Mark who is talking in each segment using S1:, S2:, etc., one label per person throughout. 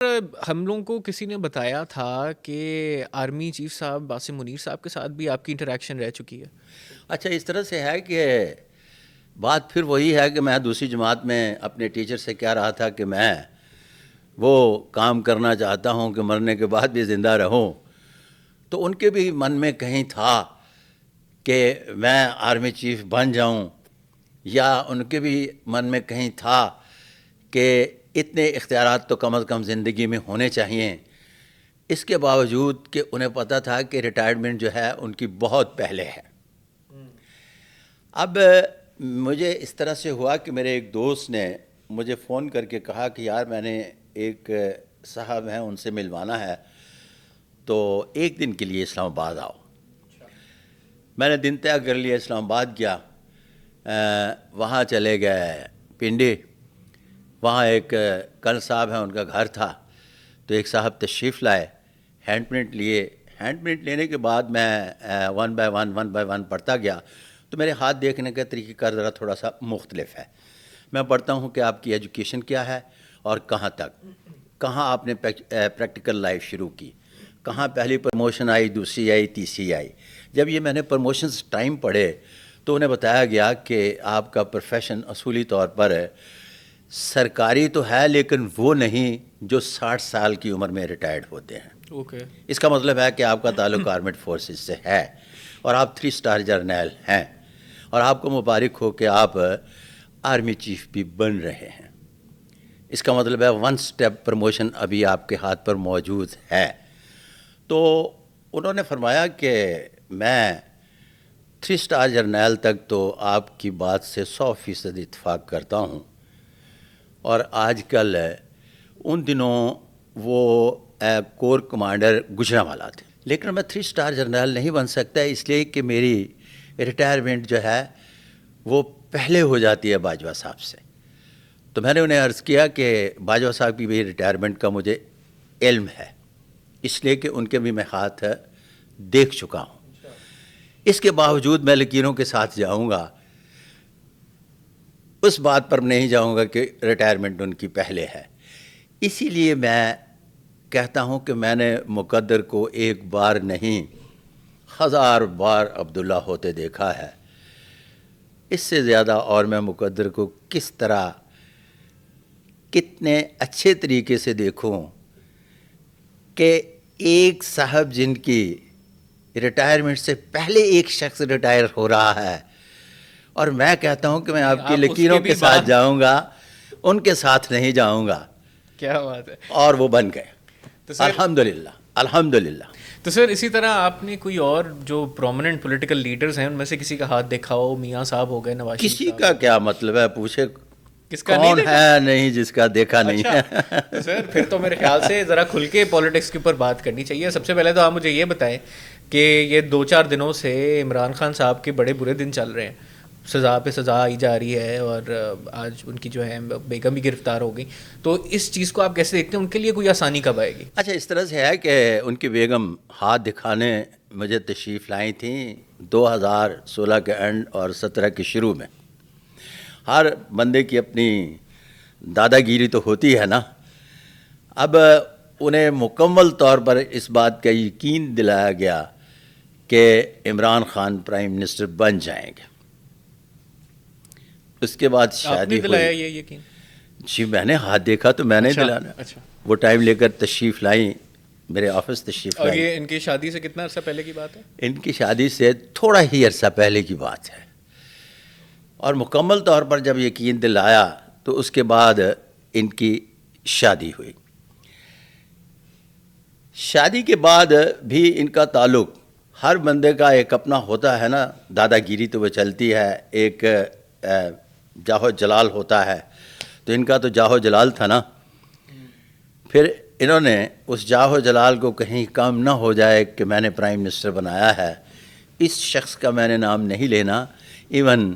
S1: ہم لوگوں کو کسی نے بتایا تھا کہ آرمی چیف صاحب باسم منیر صاحب کے ساتھ بھی آپ کی انٹریکشن رہ چکی ہے.
S2: اچھا، اس طرح سے ہے کہ بات پھر وہی ہے کہ میں دوسری جماعت میں اپنے ٹیچر سے کہہ رہا تھا کہ میں وہ کام کرنا چاہتا ہوں کہ مرنے کے بعد بھی زندہ رہوں، تو ان کے بھی من میں کہیں تھا کہ میں آرمی چیف بن جاؤں، یا ان کے بھی من میں کہیں تھا کہ اتنے اختیارات تو کم از کم زندگی میں ہونے چاہیے. اس کے باوجود کہ انہیں پتہ تھا کہ ریٹائرمنٹ جو ہے ان کی بہت پہلے ہے. اب مجھے اس طرح سے ہوا کہ میرے ایک دوست نے مجھے فون کر کے کہا کہ یار میں نے ایک صاحب ہیں ان سے ملوانا ہے، تو ایک دن کے لیے اسلام آباد آؤ. میں نے دن طے کر لیا، اسلام آباد گیا. وہاں چلے گئے پنڈی، وہاں ایک کل صاحب ہیں ان کا گھر تھا، تو ایک صاحب تشریف لائے، ہینڈ پرنٹ لیے. ہینڈ پرنٹ لینے کے بعد میں ون بائی ون پڑھتا گیا. تو میرے ہاتھ دیکھنے کا طریقہ کار ذرا تھوڑا سا مختلف ہے. میں پڑھتا ہوں کہ آپ کی ایجوکیشن کیا ہے اور کہاں تک، کہاں آپ نے پریکٹیکل لائف شروع کی، کہاں پہلی پروموشن آئی، دوسری آئی، تیسری آئی. جب یہ میں نے پروموشنز ٹائم پڑھے تو انہیں بتایا گیا کہ آپ کا پروفیشن اصولی طور پر سرکاری تو ہے لیکن وہ نہیں جو 60 سال کی عمر میں ریٹائرڈ ہوتے ہیں.
S1: اوکے.
S2: اس کا مطلب ہے کہ آپ کا تعلق آرمڈ فورسز سے ہے اور آپ 3 اسٹار جرنیل ہیں، اور آپ کو مبارک ہو کہ آپ آرمی چیف بھی بن رہے ہیں. اس کا مطلب ہے 1 اسٹیپ پروموشن ابھی آپ کے ہاتھ پر موجود ہے. تو انہوں نے فرمایا کہ میں 3 اسٹار جرنیل تک تو آپ کی بات سے 100% اتفاق کرتا ہوں، اور آج کل ان دنوں وہ کور کمانڈر گجرانوالہ تھے، لیکن میں 3 اسٹار جرنیل نہیں بن سکتا اس لیے کہ میری ریٹائرمنٹ جو ہے وہ پہلے ہو جاتی ہے باجوہ صاحب سے. تو میں نے انہیں عرض کیا کہ باجوہ صاحب کی بھی ریٹائرمنٹ کا مجھے علم ہے، اس لیے کہ ان کے بھی میں ہاتھ دیکھ چکا ہوں. اس کے باوجود میں لکیروں کے ساتھ جاؤں گا، اس بات پر نہیں جاؤں گا کہ ریٹائرمنٹ ان کی پہلے ہے. اسی لیے میں کہتا ہوں کہ میں نے مقدر کو ایک بار نہیں 1000 بار عبداللہ ہوتے دیکھا ہے. اس سے زیادہ اور میں مقدر کو کس طرح کتنے اچھے طریقے سے دیکھوں کہ ایک صاحب جن کی ریٹائرمنٹ سے پہلے ایک شخص ریٹائر ہو رہا ہے، اور میں کہتا ہوں کہ میں آپ کی لکیروں کے ساتھ جاؤں گا، ان کے ساتھ نہیں جاؤں گا.
S1: کیا بات ہے.
S2: اور وہ بن گئے الحمدللہ الحمدللہ.
S1: تو سر اسی طرح آپ نے کوئی اور جو پرومیننٹ پولیٹیکل لیڈرز ہیں ان میں سے کسی کا ہاتھ دیکھا ہو؟ میاں صاحب ہو گئے، نواز شریف
S2: کسی کا کیا مطلب ہے، پوچھے
S1: کس کا
S2: کون ہے نہیں جس کا دیکھا نہیں ہے.
S1: تو سر پھر تو میرے خیال سے ذرا کھل کے پالیٹکس کے اوپر بات کرنی چاہیے. سب سے پہلے تو آپ مجھے یہ بتائیں کہ یہ 2-4 دنوں سے عمران خان صاحب کے بڑے برے دن چل رہے ہیں، سزا پہ سزا آئی جا رہی ہے، اور آج ان کی جو ہے بیگم بھی گرفتار ہو گئی. تو اس چیز کو آپ کیسے دیکھتے ہیں؟ ان کے لیے کوئی آسانی کب آئے گی؟
S2: اچھا، اس طرح سے ہے کہ ان کی بیگم ہاتھ دکھانے مجھے تشریف لائی تھیں 2016 کے اینڈ اور 17 کے شروع میں. ہر بندے کی اپنی دادا گیری تو ہوتی ہے نا. اب انہیں مکمل طور پر اس بات کا یقین دلایا گیا کہ عمران خان پرائم منسٹر بن جائیں گے. اس کے بعد شادی
S1: دلایا
S2: ہوئی.
S1: یہ یقین؟
S2: جی میں نے ہاتھ دیکھا تو میں نے دلانا.
S1: اچھا.
S2: وہ ٹائم لے کر تشریف لائیں، میرے آفس تشریف
S1: اور
S2: لائیں.
S1: یہ ان کی شادی سے کتنا عرصہ پہلے کی بات ہے؟
S2: ان کی شادی سے تھوڑا ہی عرصہ پہلے کی بات ہے. اور مکمل طور پر جب یقین دلایا تو اس کے بعد ان کی شادی ہوئی. شادی کے بعد بھی ان کا تعلق، ہر بندے کا ایک اپنا ہوتا ہے نا، دادا گیری تو وہ چلتی ہے، ایک جاہو جلال ہوتا ہے. تو ان کا تو جاہو جلال تھا نا. پھر انہوں نے اس جاہو جلال کو کہیں کم نہ ہو جائے کہ میں نے پرائم منسٹر بنایا ہے، اس شخص کا میں نے نام نہیں لینا. ایون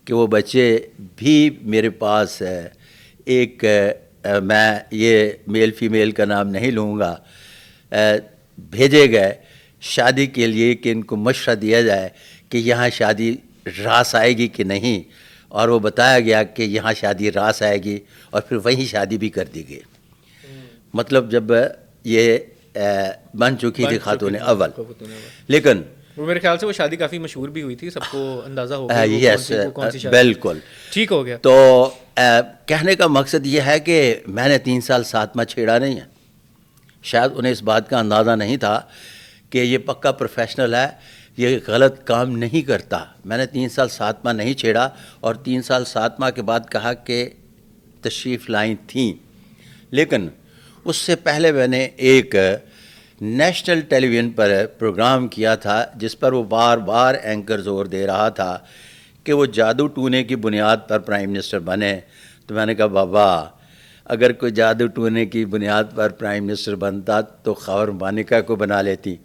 S2: کہ وہ بچے بھی میرے پاس ایک میں یہ میل فیمیل کا نام نہیں لوں گا، بھیجے گئے شادی کے لیے کہ ان کو مشورہ دیا جائے کہ یہاں شادی راس آئے گی کہ نہیں. اور وہ بتایا گیا کہ یہاں شادی راس آئے گی، اور پھر وہیں شادی بھی کر دی گئی. مطلب جب یہ بن چکی تھی خاتون اول. لیکن
S1: وہ میرے خیال سے وہ شادی کافی مشہور بھی ہوئی تھی, سب کو اندازہ ہو گیا
S2: یس بالکل
S1: ٹھیک ہو گیا.
S2: تو کہنے کا مقصد یہ ہے کہ میں نے 3 سال ساتواں چھیڑا نہیں ہے. شاید انہیں اس بات کا اندازہ نہیں تھا کہ یہ پکا پروفیشنل ہے, یہ غلط کام نہیں کرتا. میں نے 3 سال ساتواں نہیں چھیڑا, اور 3 سال ساتواں کے بعد کہا کہ تشریف لائیں تھیں. لیکن اس سے پہلے میں نے ایک نیشنل ٹیلی ویژن پر پروگرام کیا تھا جس پر وہ بار بار اینکر زور دے رہا تھا کہ وہ جادو ٹونے کی بنیاد پر پرائم منسٹر بنے. تو میں نے کہا بابا اگر کوئی جادو ٹونے کی بنیاد پر پرائم منسٹر بنتا تو خاور مانیکا کو بنا لیتی.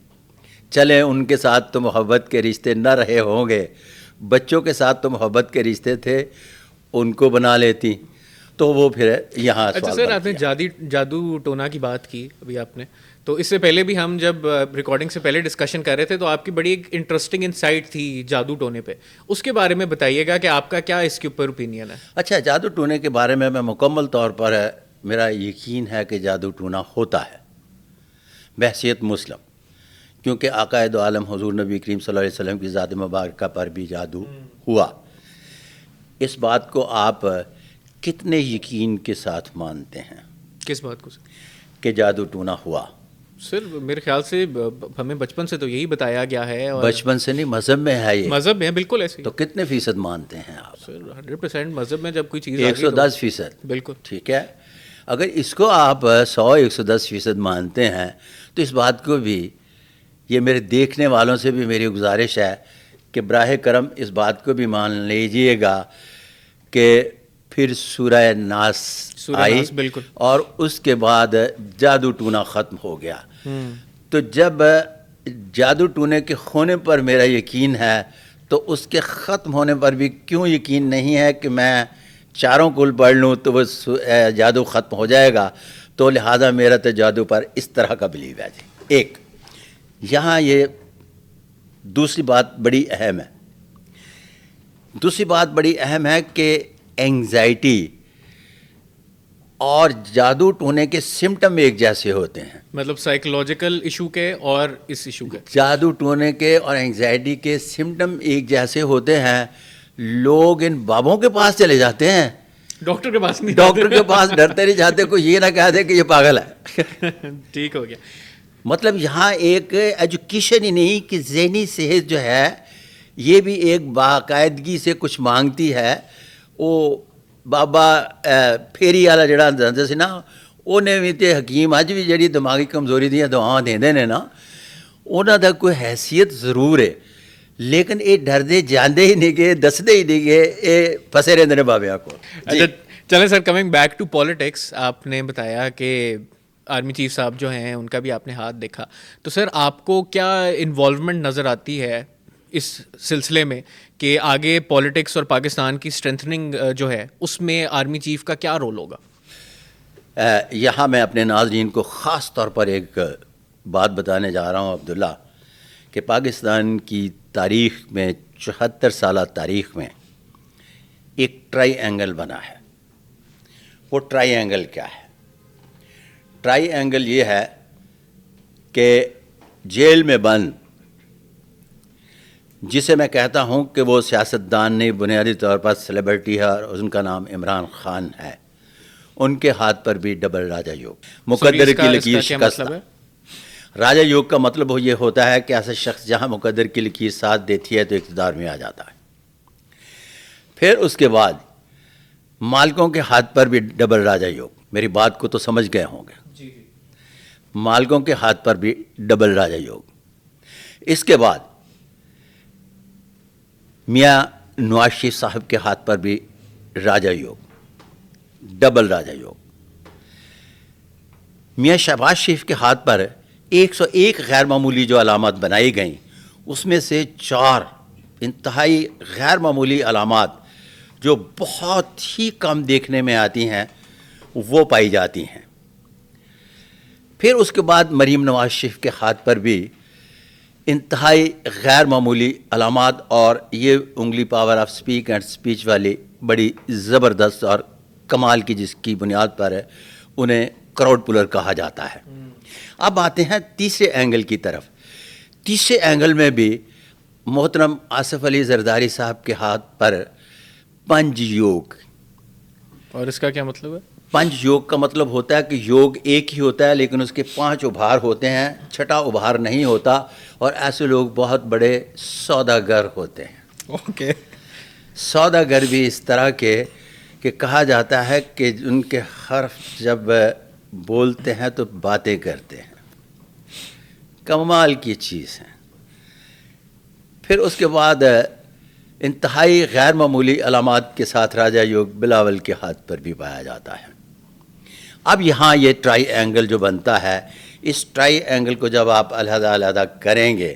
S2: چلیں ان کے ساتھ تو محبت کے رشتے نہ رہے ہوں گے, بچوں کے ساتھ تو محبت کے رشتے تھے, ان کو بنا لیتی. تو وہ پھر یہاں
S1: اچھا سر, آپ نے جادو ٹونا کی بات کی ابھی آپ نے, تو اس سے پہلے بھی ہم جب ریکارڈنگ سے پہلے ڈسکشن کر رہے تھے تو آپ کی بڑی ایک انٹرسٹنگ انسائٹ تھی جادو ٹونے پہ, اس کے بارے میں بتائیے گا کہ آپ کا کیا اس کے اوپر اوپینین ہے.
S2: اچھا, جادو ٹونے کے بارے میں مکمل طور پر میرا یقین ہے کہ جادو ٹونا ہوتا ہے بحیثیت مسلم, کیونکہ آقا دو عالم حضور نبی کریم صلی اللہ علیہ وسلم کی ذات مبارکہ پر بھی جادو ہوا. اس بات کو آپ کتنے یقین کے ساتھ مانتے ہیں؟
S1: کس بات کو سر؟
S2: کہ جادو ٹونا ہوا.
S1: سر میرے خیال سے ہمیں بچپن سے تو یہی بتایا گیا ہے. اور
S2: بچپن سے نہیں, مذہب میں ہے یہ.
S1: مذہب میں بالکل ایسے.
S2: تو کتنے فیصد مانتے ہیں آپ؟
S1: سر 100% مذہب میں جب کوئی چیز
S2: 110%.
S1: بالکل
S2: ٹھیک ہے, اگر اس کو آپ 110% مانتے ہیں تو اس بات کو بھی, یہ میرے دیکھنے والوں سے بھی میری گزارش ہے کہ براہ کرم اس بات کو بھی مان لیجئے گا کہ پھر سورہ ناس آئی,
S1: بالکل,
S2: اور اس کے بعد جادو ٹونا ختم ہو گیا. تو جب جادو ٹونے کے ہونے پر میرا یقین ہے تو اس کے ختم ہونے پر بھی کیوں یقین نہیں ہے کہ میں چاروں کل پڑھ لوں تو وہ جادو ختم ہو جائے گا. تو لہٰذا میرا تو جادو پر اس طرح کا بلیو ہے. ایک یہاں یہ دوسری بات بڑی اہم ہے. دوسری بات بڑی اہم ہے کہ اینگزائٹی اور جادو ٹونے کے سمٹم ایک جیسے ہوتے ہیں.
S1: مطلب سائیکولوجیکل ایشو کے اور اس ایشو کے,
S2: جادو ٹونے کے اور اینگزائٹی کے سمٹم ایک جیسے ہوتے ہیں. لوگ ان بابوں کے پاس چلے جاتے ہیں,
S1: ڈاکٹر کے پاس نہیں,
S2: ڈاکٹر کے پاس ڈرتے نہیں جاتے, کوئی یہ نہ کہہ دے کہ یہ پاگل ہے.
S1: ٹھیک ہو گیا.
S2: مطلب یہاں ایک ایجوکیشن ہی نہیں کہ ذہنی صحت جو ہے یہ بھی ایک باقاعدگی سے کچھ مانگتی ہے. وہ بابا پھیری والا جڑا دس نا, انہیں بھی تے حکیم اج بھی جڑی دماغی کمزوری دیا دعاواں دیندے نے نا, انہاں دا کوئی حیثیت ضرور ہے, لیکن یہ ڈردے جاندے ہی نہیں گے, دسدے ہی نہیں گے, یہ پھسے رہندے نے بابیاں کو.
S1: چلیں سر, کمنگ بیک ٹو پالیٹکس, آپ نے بتایا کہ آرمی چیف صاحب جو ہیں ان کا بھی آپ نے ہاتھ دیکھا, تو سر آپ کو کیا انوالومنٹ نظر آتی ہے اس سلسلے میں کہ آگے پالیٹکس اور پاکستان کی اسٹرینتھنگ جو ہے اس میں آرمی چیف کا کیا رول ہوگا؟
S2: یہاں میں اپنے ناظرین کو خاص طور پر ایک بات بتانے جا رہا ہوں عبداللہ, کہ پاکستان کی تاریخ میں 74 سالہ تاریخ میں ایک ٹرائی اینگل بنا ہے. وہ ٹرائی اینگل کیا ہے؟ ٹرائی اینگل یہ ہے کہ جیل میں بند, جسے میں کہتا ہوں کہ وہ سیاستدان نہیں, بنیادی طور پر سیلیبریٹی ہے اور ان کا نام عمران خان ہے, ان کے ہاتھ پر بھی ڈبل راجہ یوگ, مقدر کی لکیر شکست. راجہ یوگ کا مطلب یہ ہوتا ہے کہ ایسا شخص جہاں مقدر کی لکیر ساتھ دیتی ہے تو اقتدار میں آ جاتا ہے. پھر اس کے بعد مالکوں کے ہاتھ پر بھی ڈبل راجہ یوگ, میری بات کو تو سمجھ گئے ہوں گے, مالکوں کے ہاتھ پر بھی ڈبل راجہ یوگ. اس کے بعد میاں نواز شریف صاحب کے ہاتھ پر بھی راجہ یوگ, ڈبل راجہ یوگ. میاں شہباز شریف کے ہاتھ پر 101 غیر معمولی جو علامات بنائی گئیں, اس میں سے 4 انتہائی غیر معمولی علامات جو بہت ہی کم دیکھنے میں آتی ہیں وہ پائی جاتی ہیں. پھر اس کے بعد مریم نواز شریف کے ہاتھ پر بھی انتہائی غیر معمولی علامات, اور یہ انگلی power of speak and speech والی بڑی زبردست اور کمال کی جس کی بنیاد پر انہیں کراؤڈ پولر کہا جاتا ہے. اب آتے ہیں تیسرے اینگل کی طرف. تیسرے اینگل میں بھی محترم آصف علی زرداری صاحب کے ہاتھ پر پنج یوگ.
S1: اور اس کا کیا مطلب ہے؟
S2: پنج یوگ کا مطلب ہوتا ہے کہ یوگ ایک ہی ہوتا ہے لیکن اس کے 5 ابھار ہوتے ہیں, چھٹا ابھار نہیں ہوتا, اور ایسے لوگ بہت بڑے سوداگر ہوتے ہیں.
S1: اوکے.
S2: سوداگر بھی اس طرح کے کہ کہا جاتا ہے کہ ان کے حرف جب بولتے ہیں تو باتیں کرتے ہیں. کمال کی چیز ہے. پھر اس کے بعد انتہائی غیر معمولی علامات کے ساتھ راجہ یوگ بلاول کے ہاتھ پر بھی پایا جاتا ہے. اب یہاں یہ ٹرائی اینگل جو بنتا ہے, اس ٹرائی اینگل کو جب آپ علیحدہ علیحدہ کریں گے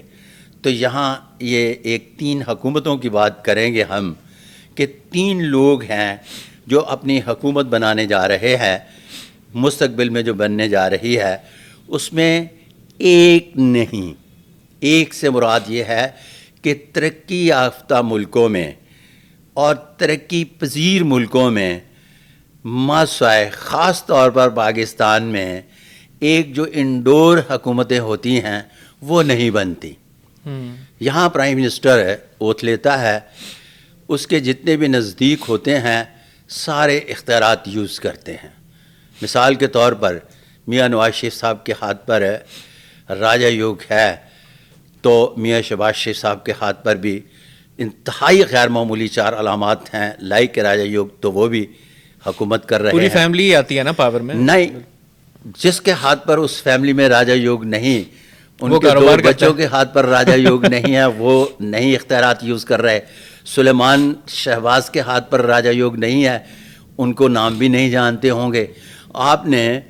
S2: تو یہاں یہ ایک 3 حکومتوں کی بات کریں گے ہم, کہ 3 لوگ ہیں جو اپنی حکومت بنانے جا رہے ہیں, مستقبل میں جو بننے جا رہی ہے. اس میں ایک نہیں, ایک سے مراد یہ ہے کہ ترقی یافتہ ملکوں میں اور ترقی پذیر ملکوں میں ماسوائے خاص طور پر پاکستان میں ایک جو انڈور حکومتیں ہوتی ہیں وہ نہیں بنتی. یہاں پرائم منسٹر اوتھ لیتا ہے, اس کے جتنے بھی نزدیک ہوتے ہیں سارے اختیارات یوز کرتے ہیں. مثال کے طور پر میاں نواز شریف صاحب کے ہاتھ پر راجہ یوگ ہے, تو میاں شہباز شریف صاحب کے ہاتھ پر بھی انتہائی غیر معمولی 4 علامات ہیں لائک کے راجہ یوگ, تو وہ بھی حکومت کر رہے ہیں.
S1: پوری فیملی آتی ہے نا پاور میں؟
S2: نہیں, جس کے ہاتھ پر اس فیملی میں راجہ یوگ نہیں, ان کے 2 بچوں کے ہاتھ پر راجہ یوگ نہیں ہے, وہ نہیں اختیارات یوز کر رہے. سلیمان شہباز کے ہاتھ پر راجہ یوگ نہیں ہے, ان کو نام بھی نہیں جانتے ہوں گے. آپ نے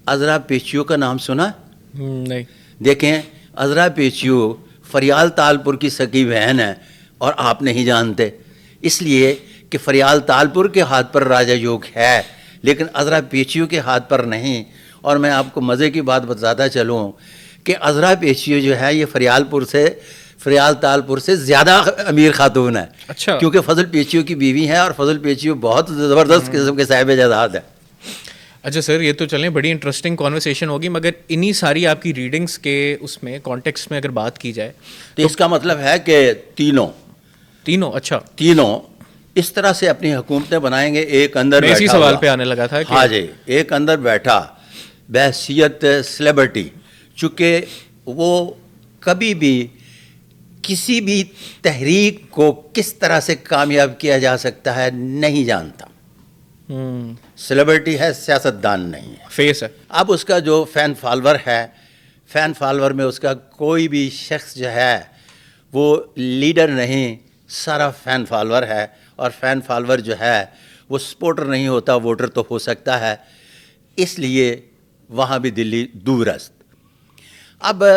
S2: عذرا پیچیو کا نام سنا؟
S1: نہیں.
S2: دیکھیں, عذرا پیچیو فریال تالپور کی سکی بہن ہے اور آپ نہیں جانتے, اس لیے کہ فریال تالپور کے ہاتھ پر راجہ یوگ ہے لیکن عذرا پیچیو کے ہاتھ پر نہیں. اور میں آپ کو مزے کی بات بتاتا چلوں کہ عذرا پیچیو جو ہے یہ فریال تالپور سے زیادہ امیر خاتون ہے.
S1: اچھا.
S2: کیونکہ فضل پیچیو کی بیوی ہے اور فضل پیچیو بہت زبردست قسم کے صاحب جائیداد ہے.
S1: اچھا سر, یہ تو چلیں بڑی انٹرسٹنگ کانورسیشن ہوگی, مگر انہی ساری آپ کی ریڈنگس کے اس میں کانٹیکسٹ میں اگر بات کی جائے
S2: تو اس کا مطلب ہے کہ تینوں
S1: اچھا
S2: اس طرح سے اپنی حکومتیں بنائیں گے. ایک اندر
S1: اسی سوال پہ آنے لگا تھا.
S2: ہاں جی, ایک اندر بیٹھا بحیثیت سیلیبریٹی, چونکہ وہ کبھی بھی کسی بھی تحریک کو کس طرح سے کامیاب کیا جا سکتا ہے نہیں جانتا. سیلیبریٹی ہے, سیاستدان نہیں ہے,
S1: فیس ہے.
S2: اب اس کا جو فین فالور ہے, فین فالور میں اس کا کوئی بھی شخص جو ہے وہ لیڈر نہیں, سارا فین فالور ہے. اور فین فالور جو ہے وہ سپورٹر نہیں ہوتا, ووٹر تو ہو سکتا ہے, اس لیے وہاں بھی دلی دور است. اب